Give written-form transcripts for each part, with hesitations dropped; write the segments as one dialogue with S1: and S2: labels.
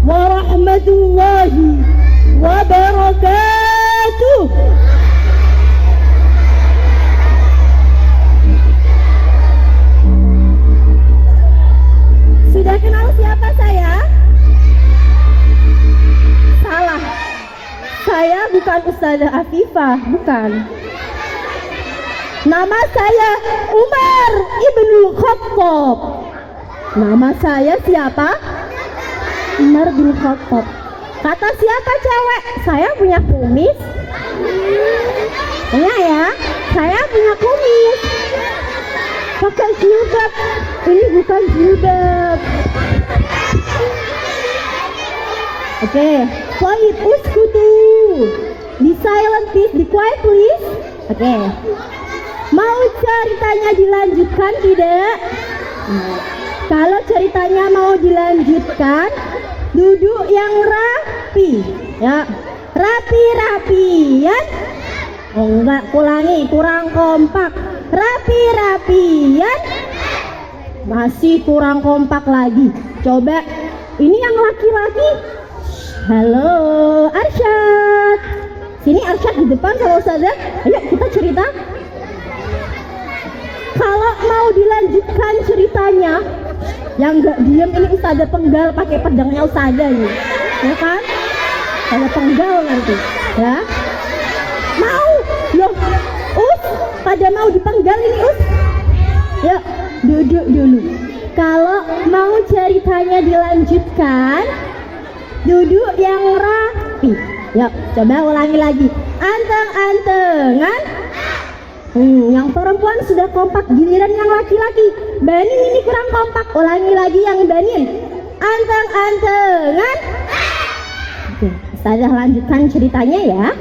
S1: warahmatullahi wabarakatuh. Sudah kenal siapa saya? Salah. Saya bukan Ustazah Afifah, bukan. Nama saya Umar Ibnul Khattab. Nama saya siapa? Umar bin Khattab. Kata siapa cewek? Saya punya kumis. Iya ya, saya punya kumis. Pakai jilbab. Ini bukan jilbab. Oke, quiet, uskutu. Be silent please, be quiet please. Oke. Mau ceritanya dilanjutkan tidak? Kalau ceritanya mau dilanjutkan, duduk yang rapi, ya, rapi-rapi, ya. Oh enggak, ulangi, kurang kompak. Rapi-rapi, ya. Masih kurang kompak lagi. Coba, ini yang laki-laki. Halo, Arsyad. Sini Arsyad di depan sama Ustazah. Ayo kita cerita. Kalau mau dilanjutkan ceritanya, yang gak diem ini Ustazah penggal pakai pedangnya Ustazah ini, ya kan? Ada penggal nanti, ya? Mau? Loh, pada mau dipenggal ini Yuk, duduk dulu. Kalau mau ceritanya dilanjutkan, duduk yang rapi. Yuk, coba ulangi lagi. Anteng-antengan. Yang perempuan sudah kompak, giliran yang laki-laki. Banin ini kurang kompak. Ulangi lagi yang banin. Anteng-antengan. Oke, Ustazah lanjutkan ceritanya ya.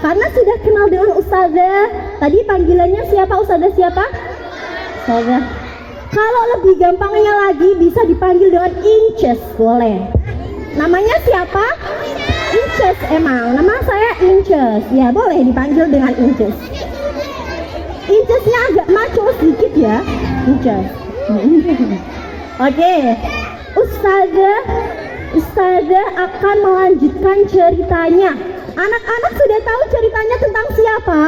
S1: Karena sudah kenal dengan Ustazah. Tadi panggilannya siapa? Ustazah siapa? Ustazah. Kalau lebih gampangnya lagi bisa dipanggil dengan Inces, boleh. Namanya siapa? Inces emang. Nama saya Inces. Ya, boleh dipanggil dengan Inces. Incesnya agak maco sedikit ya, Inces. Oke, Ustazah akan melanjutkan ceritanya. Anak-anak sudah tahu ceritanya tentang siapa?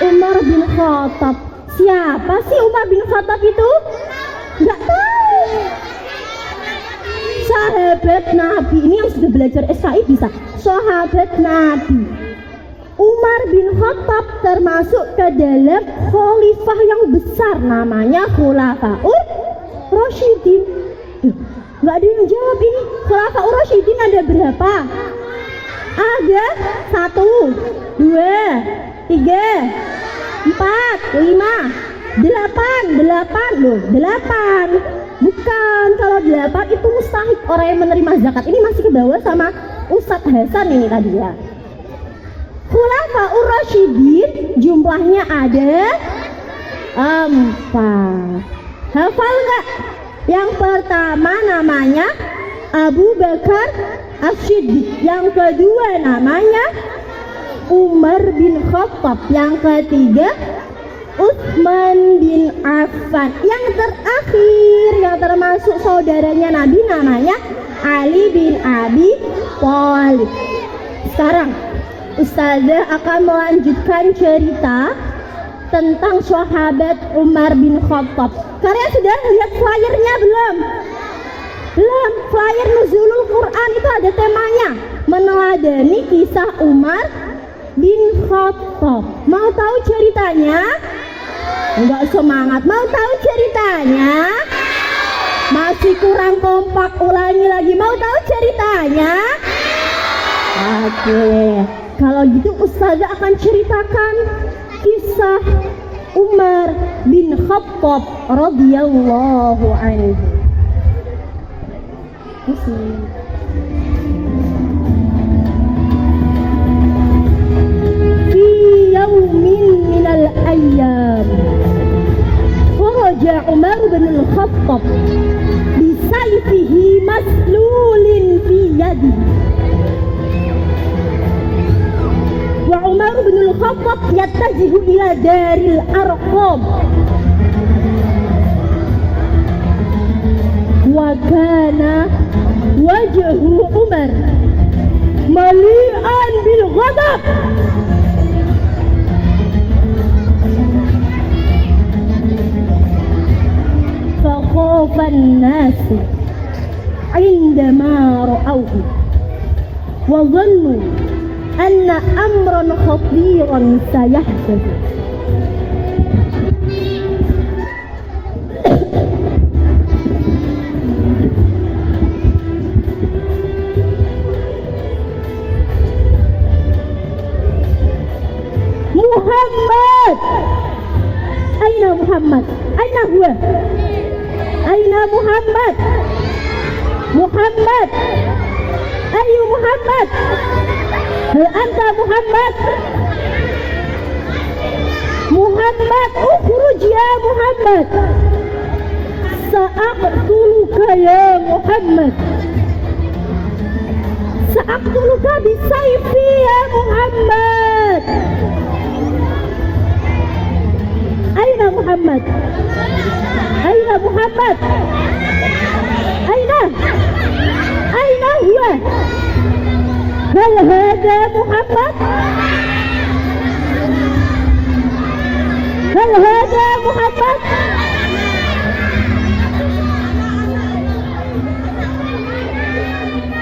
S1: Umar bin Khattab. Siapa sih Umar bin Khattab itu? Nggak tahu. Sahabat Nabi. Ini yang sudah belajar SKI bisa. Sahabat Nabi. Umar bin Khattab termasuk ke dalam khalifah yang besar, namanya Khulafaur Rasyidin. Nggak ada yang jawab ini. Khulafaur Rasyidin ada berapa? Ada 1, 2, 3, 4, 5, 8 loh, 8. Bukan, kalau 8 itu mustahik orang yang menerima zakat. Ini masih ke bawah sama Ustadz Hasan ini tadi ya. Khulafaur Rasyidin jumlahnya ada 4. Hafal nggak? Yang pertama namanya Abu Bakar As-Siddiq. Yang kedua namanya Umar bin Khattab. Yang ketiga Utsman bin Affan. Yang terakhir yang termasuk saudaranya Nabi namanya Ali bin Abi Thalib. Sekarang Ustazah akan melanjutkan cerita tentang sahabat Umar bin Khattab. Kalian sudah lihat flyernya belum? Belum. Flyer Nuzulul Quran itu ada temanya, meneladani kisah Umar bin Khattab. Mau tahu ceritanya? Enggak semangat. Mau tahu ceritanya? Masih kurang kompak. Ulangi lagi. Mau tahu ceritanya? Oke. Kalau gitu Ustazah akan ceritakan kisah Umar bin Khattab radhiyallahu anhu. Fi yawmin minal ayyam kharaja Umar bin Khattab bisayfihi maslulin fi yadihi. Wa Umar bin Khattab yattajihu ila daril Arqam wa kana وجه عمر مليئا بالغضب. فخاف الناس عندما رأوه وظنوا أن أمرا خطيرا سيحدث. محمد، أين محمد؟ أين هو؟ أين محمد؟ محمد، أي محمد؟ هل أنت محمد؟ محمد، اخرج يا محمد، سأقتلك يا محمد، سأقتلك بسيفي يا محمد. أين محمد؟ أين محمد؟ أين هو؟ هل هذا محمد؟ هل هذا محمد؟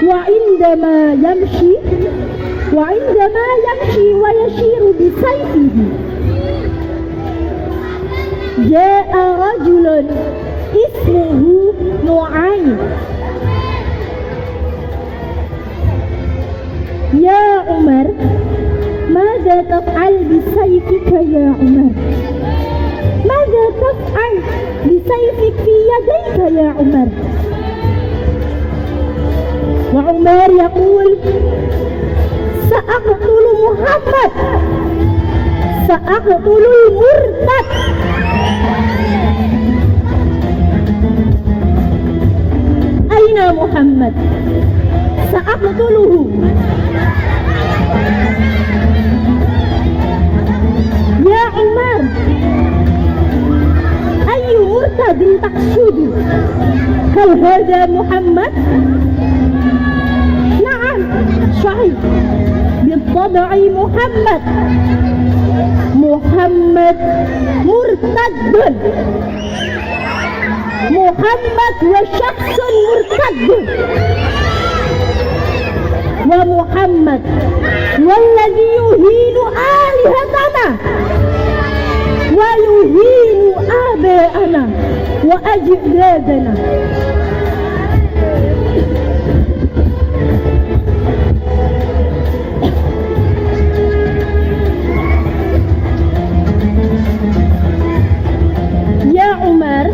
S1: وعندما يمشي ويشير بسيفه جاء رجل اسمه نعيم. يا عمر، ماذا تفعل بسيفك يا عمر؟ ماذا تفعل بسيفك في يديك يا عمر؟ وعمر يقول سأقتل محمد، سأقتل المرتد. أين محمد؟ سأقتله. يا عمر، أي مرتد تقصد؟ هل هذا محمد؟ نعم صحيح، بالطبع محمد. محمد مرتد، محمد وشخص مرتد، ومحمد والذي يهين آلهتنا ويهين آباءنا وأجدادنا. يا عمر،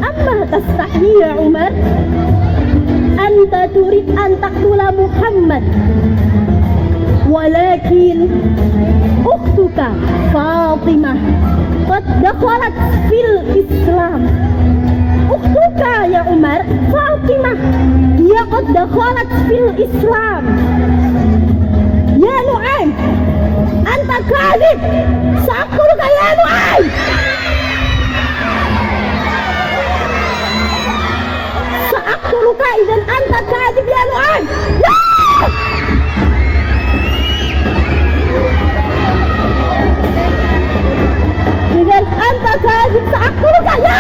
S1: أما تستحي يا عمر؟ أنت تريد أن تقتل محمد، ولكن أختك فاطمة قد دخلت في الإسلام. أختك يا عمر فاطمة هي قد دخلت في الإسلام. يا نعيم، أنت كاذب، سأقتلك يا نعيم، سأقتلك. إذا أنت كاذب يا نعيم. إذا أنت كاذب سأقتلك يا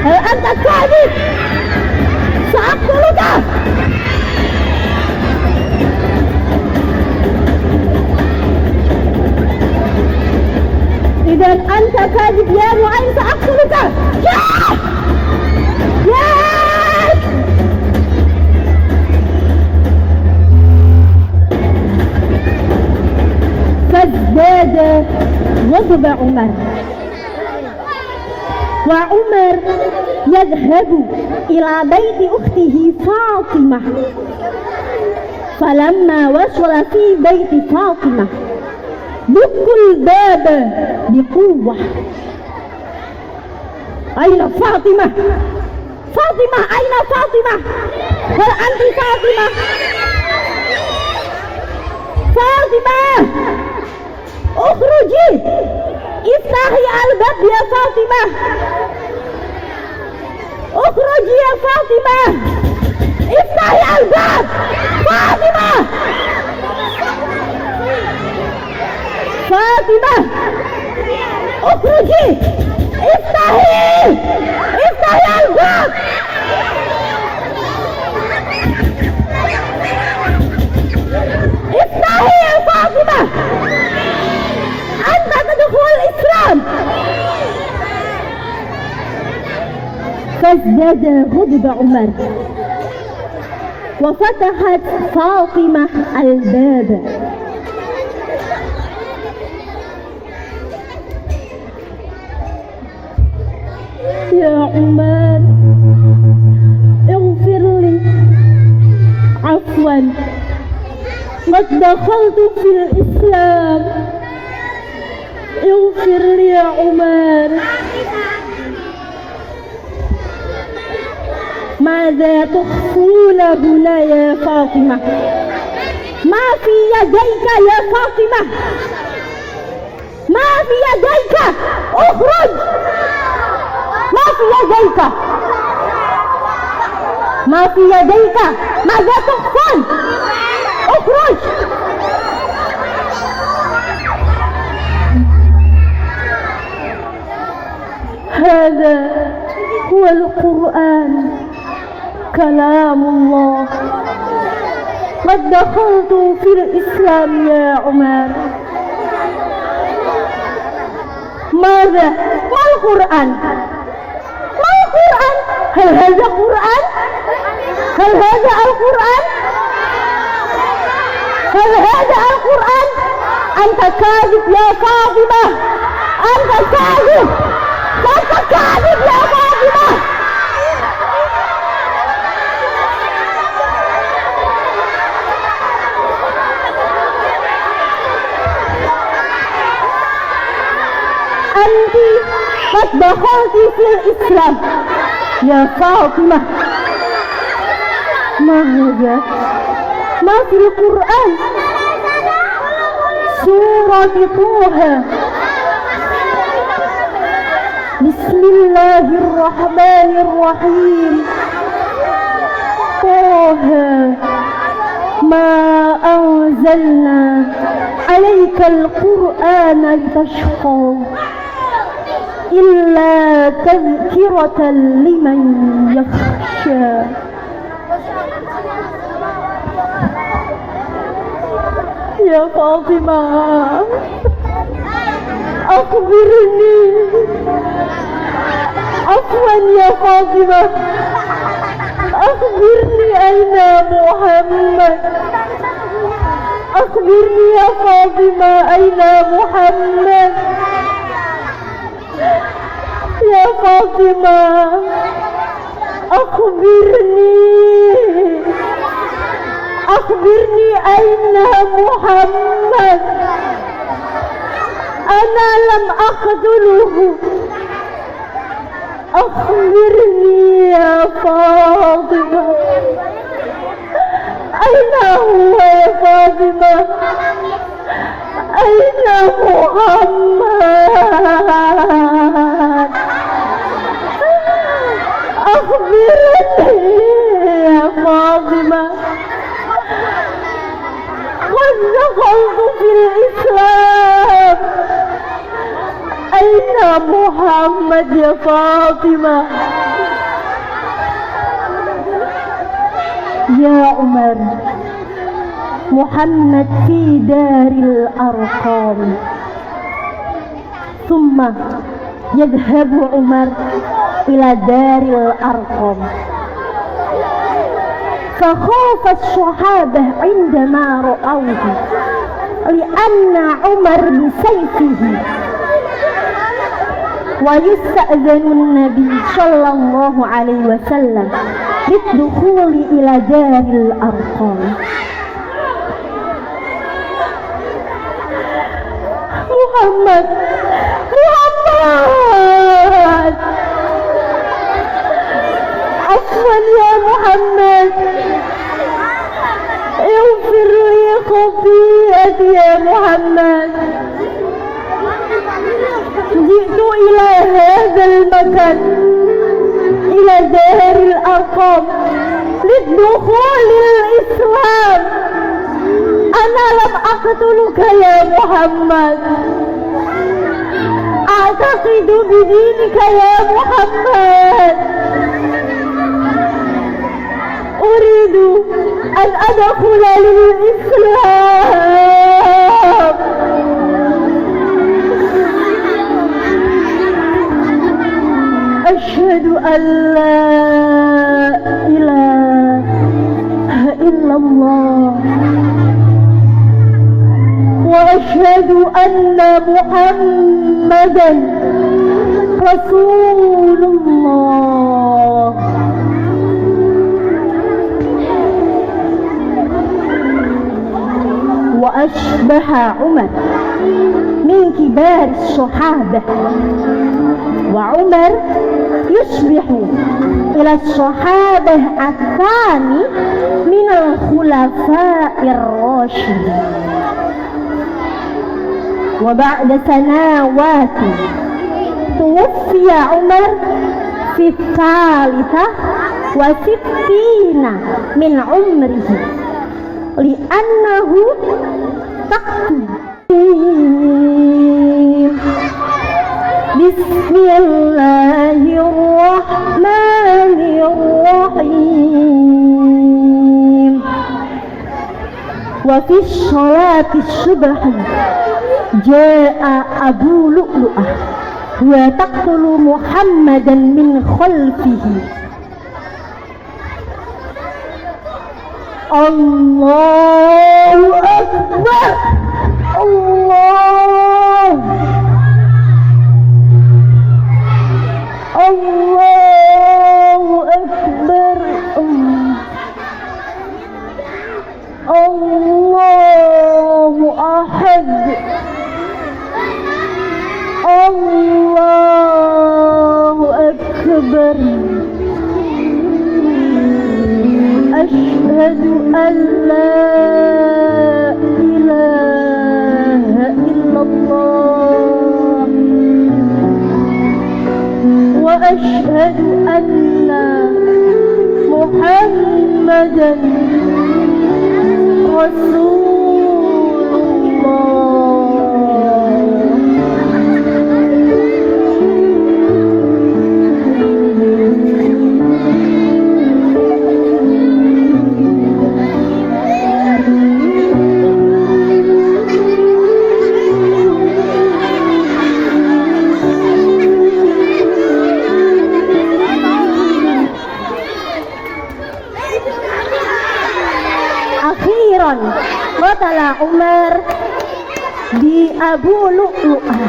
S1: هل أنت كاذب سأقتلك. إذا أنت كاذب يا نعيم سأقتلك. فازداد غضب عمر، وعمر يذهب إلى بيت أخته فاطمة. فلما وصل في بيت فاطمة دق الباب بقوة. أين فاطمة؟ فاطمة، أين فاطمة؟ هل أنت فاطمة؟ فاطمة اخرجي افتحي الباب يا فاطمة اخرجي يا فاطمة افتحي الباب فاطمة فاطمة اخرجي افتحي الباب افتحي يا فاطمة أنت تدخل الإسلام. فازداد غضب عمر وفتحت فاطمة الباب. يا عمر اغفر لي، عفوا قد دخلت في الإسلام، اغفر لي يا عمر. ماذا تخفون هنا يا فاطمة؟ ما في يديك يا فاطمة، ما في يديك، اخرج. ما في يديك، ما في يديك، ماذا تخفون؟ اخرج. هذا هو القرآن كلام الله. قد دخلت في الإسلام يا عمر. ماذا؟ ما القرآن؟ ما القرآن؟ هل هذا قرآن؟ هل هذا القرآن؟ هل هذا القرآن؟ أنت كاذب يا فاطمة، أنت كاذب، أنت كاذب يا فاطمة. أنت قد دخلت في الإسلام يا فاطمة. ما هذا؟ ما في القرآن؟ سورة طه. بسم الله الرحمن الرحيم. طه ما أنزلنا عليك القرآن لتشقى إلا تذكرة لمن يخشى. يا فاطمة أخبرني، عفوا يا فاطمة أخبرني أين محمد؟ أخبرني يا فاطمة أين محمد؟ يا فاطمة أخبرني أين محمد؟ أنا لم أقتله. أخبرني يا فاطمة أين هو يا فاطمة؟ أين محمد؟ أخبرني يا فاطمة. قد دخلت في الإسلام، أين محمد يا فاطمة؟ يا عمر محمد في دار الأرقام. ثم يذهب عمر إلى دار الأرقام، فخاف الصحابة عندما رأوه لأن عمر بسيفه، ويستأذن النبي صلى الله عليه وسلم للدخول إلى دار الأرقام. محمد عفوا يا محمد، اغفر لي خطيئتي ummati ya Muhammad. Jitu ila hadzal makan, ila daril arqam, lidukhulil Islam. Ana lam aqtuluka ya Muhammad. A'taqidu bidinika ya Muhammad. Uridu an adkhula lil Islam. Asyhadu an la ilaha illallah wa asyhadu anna Muhammadan Rasulullah. Wa asbaha Umar min kibar as-sahabah, wa Umar yusbihu ila as-sahabah atsani min al-khulafa'ir rasyidin. Wa ba'da sanawati tuwaffiya Umar fi tsalitsah wa sittina min umrihi li'annahu taqdim. Bismillahirrahmanirrahim. Wa fi sholati subhi jaa Abu Lu'lu'ah wa taqtulu Muhammadan min khalfihi. Allahu Akbar. Allahu Akbar. Allahu Ahad. Allahu Akbar. Asyhadu an la ilaha illallah wa asyhadu anna Muhammadan Rasulullah. Qatala Umar di Abu Lu'lu'ah.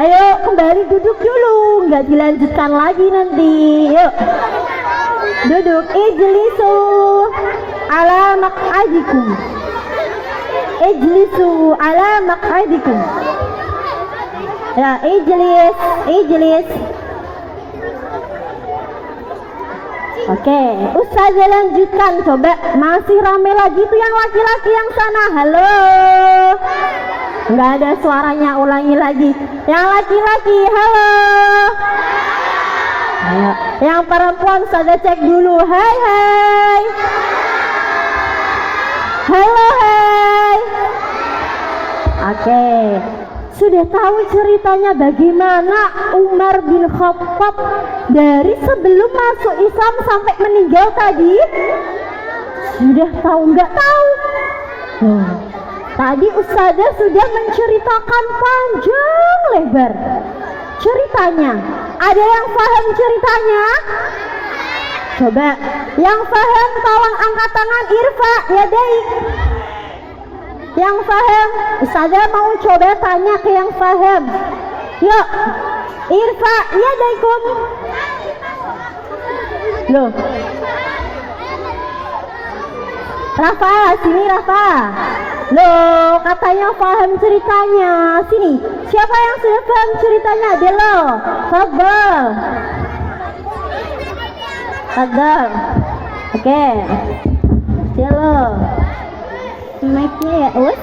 S1: Ayo kembali duduk dulu, nggak dilanjutkan lagi nanti. Yuk duduk. Ijlisu ala maq'adikum. Ijlisu ala maq'adikum. Ya, ijlis. Oke, Ustazah lanjutkan. Coba, masih rame lagi tuh yang laki-laki yang sana. Halo. Nggak ada suaranya, ulangi lagi. Yang laki-laki, halo. Ayo. Yang perempuan Ustazah cek dulu. Hai. Halo, hai. Oke. Sudah tahu ceritanya bagaimana Umar bin Khattab dari sebelum masuk Islam sampai meninggal tadi? Sudah tahu nggak tahu? Tadi Ustazah sudah menceritakan panjang lebar ceritanya. Ada yang paham ceritanya? Coba yang paham tolong angkat tangan. Irfa ya dai. Yang paham, Ustazah mau coba tanya ke yang paham. Yuk, Irfa, ya daikum. Loh, Rafa, sini Rafa. Loh, katanya paham ceritanya. Sini, siapa yang sudah paham ceritanya? Delo, Fadhal. Tadar. Oke. Delo. Mic-nya ya, Us.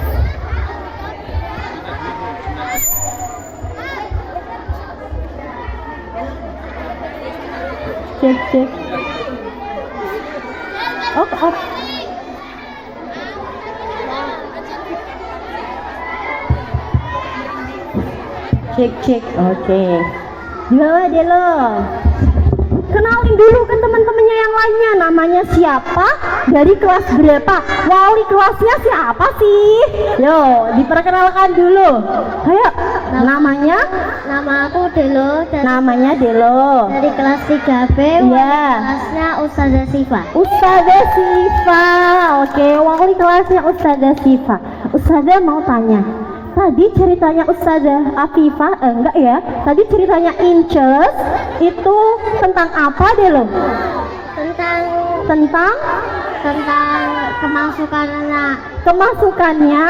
S1: Cek. Op. Cek. Oke. Delo. Kenalin dulu kan teman-temannya yang lainnya. Namanya siapa? Dari kelas berapa? Wali kelasnya siapa sih? Yo, diperkenalkan dulu. Ayo. Namanya?
S2: Nama aku Delo.
S1: Namanya Delo.
S2: Dari kelas 3B.
S1: Iya.
S2: Kelasnya Ustazah Siva.
S1: Ustazah Siva. Oke, wali kelasnya Ustazah Siva. Ustazah mau tanya. Tadi ceritanya Ustazah Afifah, enggak ya? Tadi ceritanya Inces itu tentang apa deh lo?
S2: Tentang
S1: kemasukannya.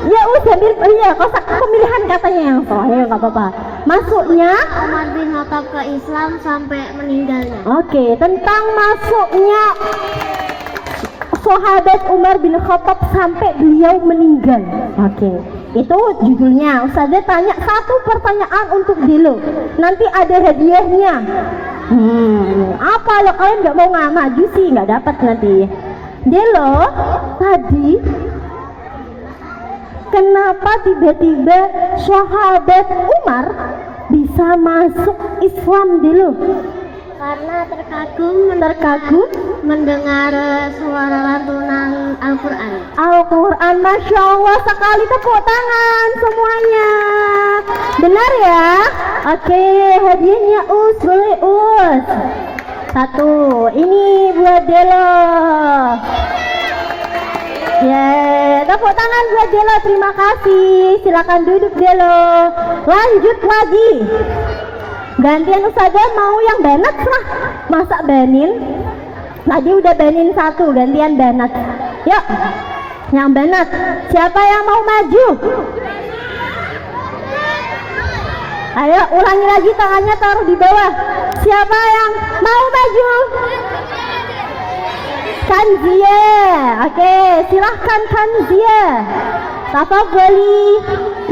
S1: Ya udah iya, kosak pemilihan katanya yang soalnya nggak apa-apa. Masuknya
S2: Umar bin Khattab ke Islam sampai meninggalnya.
S1: Oke, tentang masuknya sahabat Umar bin Khattab sampai beliau meninggal. Oke, itu judulnya. Ustazah tanya satu pertanyaan untuk Delo. Nanti ada hadiahnya. Apa lo kalian nggak mau maju sih? Nggak dapat nanti. Delo, tadi kenapa tiba-tiba sahabat Umar bisa masuk Islam Delo?
S2: Karena terkagum mendengar suara lantunan Al-Quran.
S1: Masya Allah, sekali tepuk tangan semuanya. Benar ya? Oke, hadiahnya boleh satu, ini buat Delo. Tepuk tangan buat Delo, terima kasih. Silakan duduk Delo. Lanjut lagi. Gantian Ustazah mau yang banat lah. Masa banin? Tadi udah banin satu, gantian banat. Yuk, yang banat. Siapa yang mau maju? Ayo ulangi lagi, tangannya taruh di bawah. Siapa yang mau maju? Kanzia. Oke, silahkan Kanzia. Tafadhali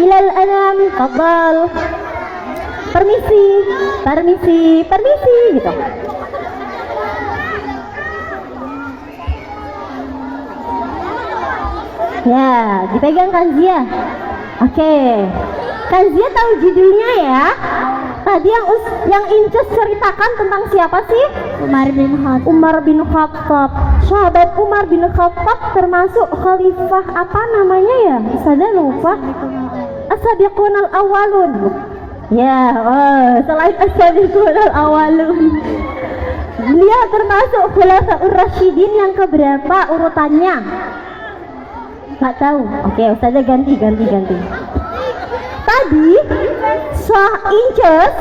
S1: ilal anam, tafadhal. Permisi gitu. Ya, dipegang Kanzia. Oke. Kanzia tahu judulnya ya? Tadi yang Inces ceritakan tentang siapa sih? Umar bin Khattab. Sahabat Umar bin Khattab termasuk khalifah apa namanya ya? Ustazah lupa. As-sabiqunal awwalun. Ya, selain as-sabiqunal awwalun, beliau termasuk khulafaur rasyidin yang keberapa urutannya? Nggak tahu. Oke, Ustazah ganti. Tadi Inces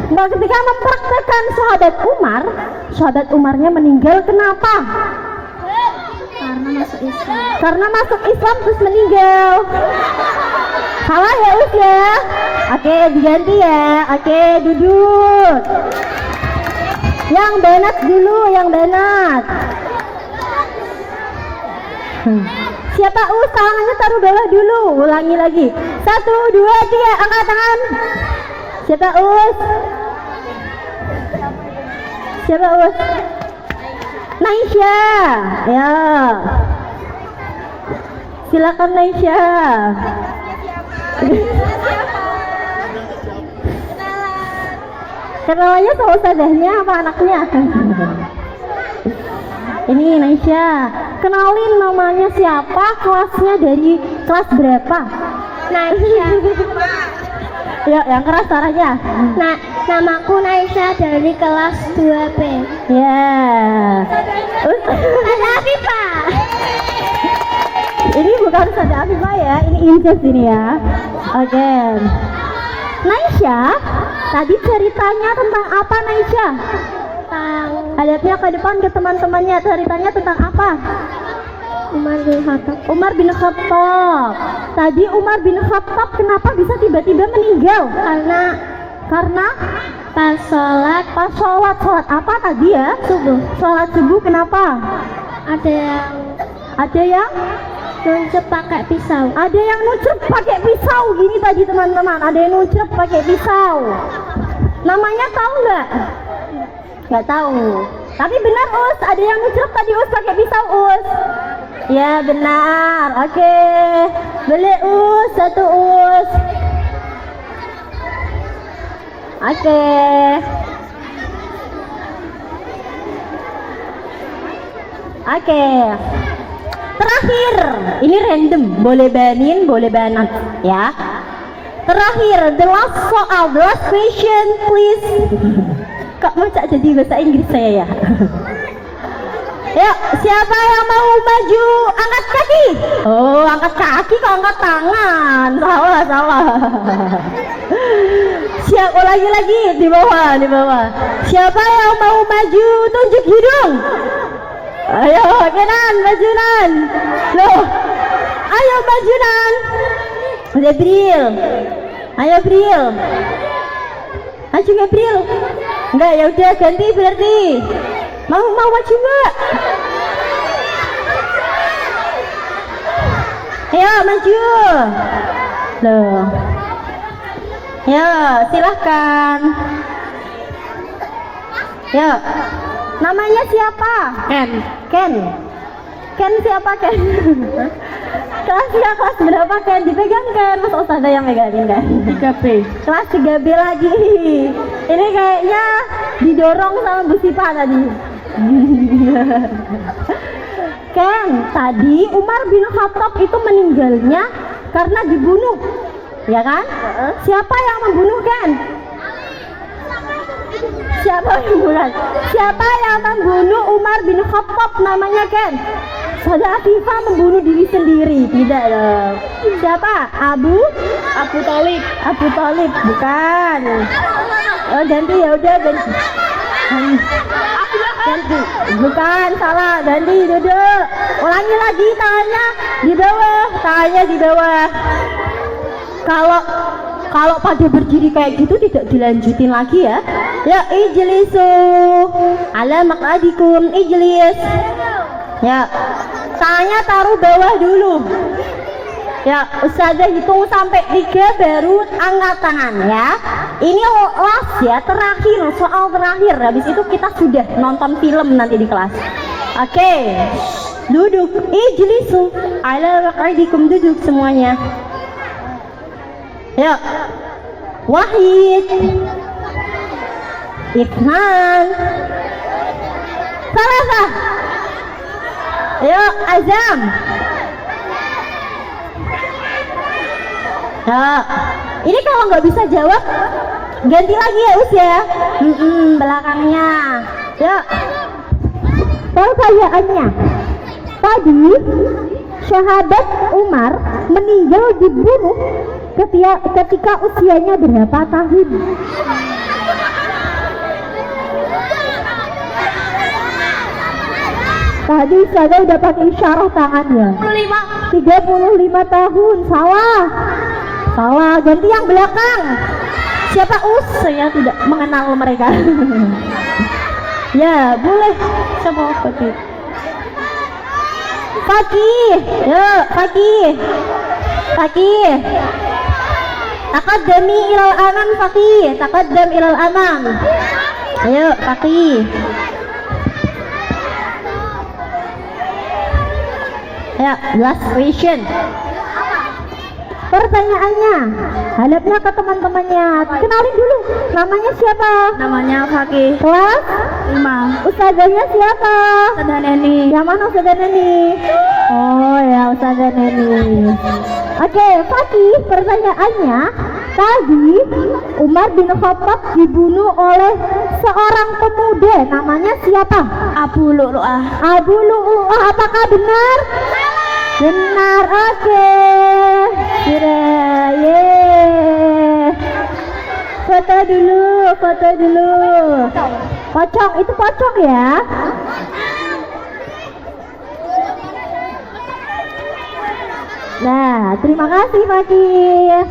S1: ketika mempraktekkan sahabat Umarnya meninggal. Kenapa? Karena masuk Islam terus meninggal. Salah ya Us ya. Oke, diganti ya. Oke, duduk. Yang banat dulu, yang banat. Siapa Us? Tangannya taruh bawah dulu. Ulangi lagi. 1, 2, 3, angkat tangan. Siapa Us? Naisha. Ya. Silakan Naisha. Kenalannya sama ustazahnya apa anaknya? Ini Naisha. Kenalin namanya siapa, kelasnya dari kelas berapa?
S2: Naisha.
S1: Ya, yang keras suaranya.
S2: Nah, namaku Naisha dari kelas 2B.
S1: Ya.
S2: Ada Afifah.
S1: Ini bukan Ustazah Afifah ya, ini Inces ini ya. Oke. Naisha, tadi ceritanya tentang apa Naisha? Hadapnya ke depan ke teman-temannya, ceritanya tentang apa? Umar bin Khattab. Tadi Umar bin Khattab kenapa bisa tiba-tiba meninggal? Karena
S2: Pas sholat
S1: Sholat apa tadi ya?
S2: subuh
S1: Sholat subuh kenapa?
S2: ada yang nunjuk pakai pisau.
S1: Ada yang nuncep pakai pisau gini tadi teman-teman. Ada yang nuncep pakai pisau. Namanya tahu nggak? Nggak tahu. Tapi benar Us, ada yang nuncep tadi Us pakai pisau Us. Ya benar. Oke. Boleh Us, satu Us. Oke. Oke. Terakhir, ini random, boleh banin, boleh banat, ya. Terakhir, the last soal, the last question, please. Kok mau cak jadi bahasa Inggris saya ya? Yuk, siapa yang mau maju? Angkat kaki. Oh, angkat kaki kok angkat tangan. Salah. Siap, lagi di bawah. Siapa yang mau maju? Tunjuk hidung. Ayo, Kenan, maju Nan. Loh, ayo maju Nan. Udah Bril. Ayo Bril. Maju nggak Bril? Enggak, ya udah ganti berarti. Mau maju nggak? Ayo maju. Loh. Ya, silahkan. Ya. Namanya siapa? Ken siapa Ken? Kelas berapa Ken? Dipegang Ken? Mas Ustazah yang megangin kan? 3B. Kelas 3B lagi. Ini kayaknya didorong sama Bu Sipa tadi. Ken, tadi Umar bin Khattab itu meninggalnya karena dibunuh, ya kan? Siapa yang membunuh Ken? Siapa yang membunuh Umar bin Khattab namanya Ken? Saudara Afifah membunuh diri sendiri, tidak dong. Siapa? Abu Talib, bukan. Oh, ganti ya udah ganti. Bukan, salah, ganti duduk. Ulangi lagi tangannya di bawah. Kalau pada berdiri kayak gitu tidak dilanjutin lagi ya. Ya, ijlisu ala maq'adikum, ijlis. Ya, tangannya taruh bawah dulu. Ya, Ustazah hitung sampai 3 baru angkat tangan ya. Ini last ya, terakhir, soal terakhir. Habis itu kita sudah nonton film nanti di kelas. Oke. Duduk, ijlisu ala maq'adikum, duduk semuanya. Ya, Wahid, Ibnan, Salasah. Ya, Azam. Ya, ini kalau nggak bisa jawab, ganti lagi ya Us ya. Belakangnya. Ya, pertanyaannya. Tadi sahabat Umar meninggal dibunuh ketika usianya berapa tahun? Tadi saya udah pakai isyarah tangannya. 35 tahun. Salah, ganti yang belakang. Siapa Us? Saya tidak mengenal mereka. Ya, boleh. Siapa Fakih? Yuk, Fakih. Taqaddami ilal amam Fakih. Taqaddam ilal amam. Ayo, Fakih. Ya, last question. Pertanyaannya, hadapnya ke teman-temannya. Kenalin dulu, namanya siapa?
S2: Namanya Fakih.
S1: Kelas
S2: 5.
S1: Ustazahnya siapa?
S2: Ustazah Neni.
S1: Yang mana Ustazah Neni? Oh ya, Ustazah Neni. Oke, Fakih, pertanyaannya, tadi Umar bin Khattab dibunuh oleh seorang pemuda, namanya siapa?
S2: Abu Lu'lu'ah.
S1: Apakah benar? Benar, oke. Foto dulu. Pocong ya. Nah, terima kasih Fakih.